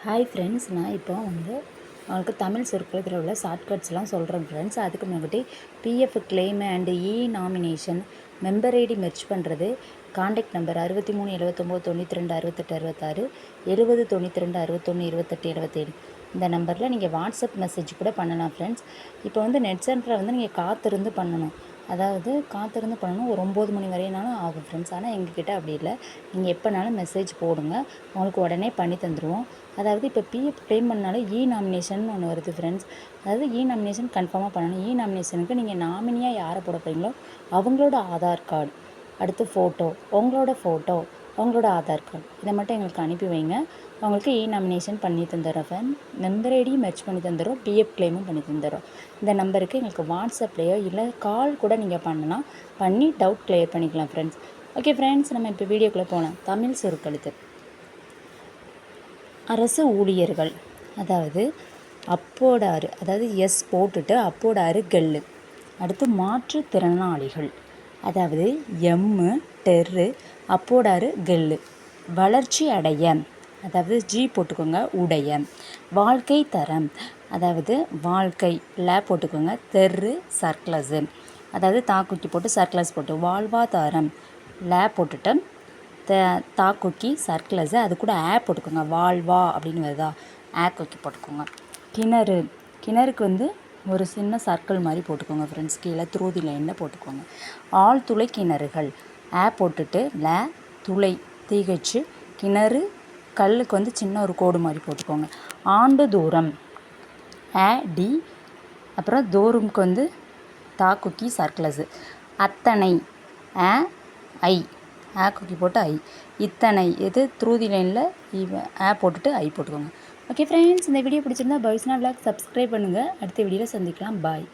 Hi friends, நான் இப்போ உங்களுக்கு தமிழ் சொற்களத்தில் உள்ள ஷார்ட்கட்ஸ்லாம் சொல்கிறேன் ஃப்ரெண்ட்ஸ். அதுக்கு முன்னாடி PF claim and nomination, member ID merge பண்ணுறது, காண்டாக்ட் நம்பர் 63 79 92 68 66 70 92 61 28 77 இந்த நம்பரில் நீங்கள் வாட்ஸ்அப் மெசேஜ் கூட பண்ணலாம் ஃப்ரெண்ட்ஸ். இப்போ நெட் சென்டரில் நீங்கள் காத்திருந்து பண்ணணும். அதாவது காத்திருந்து பண்ணணும். ஒரு 9 மணி வரையினாலும் ஆகும் ஃப்ரெண்ட்ஸ். ஆனால் எங்ககிட்ட அப்படி இல்லை. நீங்கள் எப்போனாலும் மெசேஜ் போடுங்க, உங்களுக்கு உடனே பண்ணி தந்துடுவோம். அதாவது இப்போ பிஎஃப் கிளைம் பண்ணாலும் நாமினேஷன் ஒன்று வருது ஃப்ரெண்ட்ஸ். அதாவது நாமினேஷன் கன்ஃபார்மாக பண்ணணும். நாமினேஷனுக்கு நீங்கள் நாமினியாக யாரை போட போகிறீங்களோ அவங்களோட ஆதார் கார்டு, அடுத்து ஃபோட்டோ, உங்களோட ஃபோட்டோ, உங்களோட ஆதார் கார்டு இதை மட்டும் எங்களுக்கு அனுப்பி வைங்க. அவங்களுக்கு நாமினேஷன் பண்ணி தந்துடுறோம் ஃப்ரெண்ட். மெம்பர் ஐடியும் மெர்ச் பண்ணி தந்துடுறோம், பிஎஃப் கிளைமும் பண்ணி தந்துடுறோம். இந்த நம்பருக்கு எங்களுக்கு வாட்ஸ்அப்லேயோ இல்லை கால் கூட நீங்கள் பண்ணலாம், பண்ணி டவுட் கிளியர் பண்ணிக்கலாம் ஃப்ரெண்ட்ஸ். ஓகே ஃப்ரெண்ட்ஸ், நம்ம இப்போ வீடியோக்குள்ளே போகலாம். தமிழ் சொற்களுக்கு அரசு ஊழியர்கள், அதாவது அப்போடாறு, அதாவது எஸ் போட்டுட்டு அப்போடாறு கெல்லு. அடுத்து மாற்றுத்திறனாளிகள், அதாவது எம்மு டெர்ரு அப்போடாறு கெல்லு. வளர்ச்சி அடைய, அதாவது ஜி போட்டுக்கோங்க உடைய. வாழ்க்கை தரம், அதாவது வாழ்க்கை ல போட்டுக்கோங்க, தெரு சர்க்ளஸு, அதாவது தாக்குக்கி போட்டு சர்க்ளஸ் போட்டு. வாழ்வாதாரம் ல போட்டுட்டு தாக்குக்கி சர்க்ளஸு, அது கூட போட்டுக்கோங்க, வாழ்வா அப்படின்னு வருதா, கொக்கி போட்டுக்கோங்க. கிணறு, கிணறுக்கு ஒரு சின்ன சர்க்கிள் மாதிரி போட்டுக்கோங்க ஃப்ரெண்ட்ஸ், கீழே த்ரூதி லைனில் போட்டுக்கோங்க. ஆழ்துளை கிணறுகள் போட்டுட்டு ல துளை தீகச்சு கிணறு கல்லுக்கு சின்ன ஒரு கோடு மாதிரி போட்டுக்கோங்க. ஆண்டு தூரம் டி, அப்புறம் தூரமுக்கு தாக்குக்கி சர்க்ளஸு. அத்தனை ஐ குக்கி போட்டு ஐ. இத்தனை இது த்ரூதி லைனில் போட்டுட்டு ஐ போட்டுக்கோங்க. ஓகே ஃப்ரெண்ட்ஸ், இந்த வீடியோ பிடிச்சிருந்தா பவிஸ்னா விலாக் சப்ஸ்கிரைப் பண்ணுங்கள். அடுத்த வீடியோவில் சந்திக்கலாம். பாய்.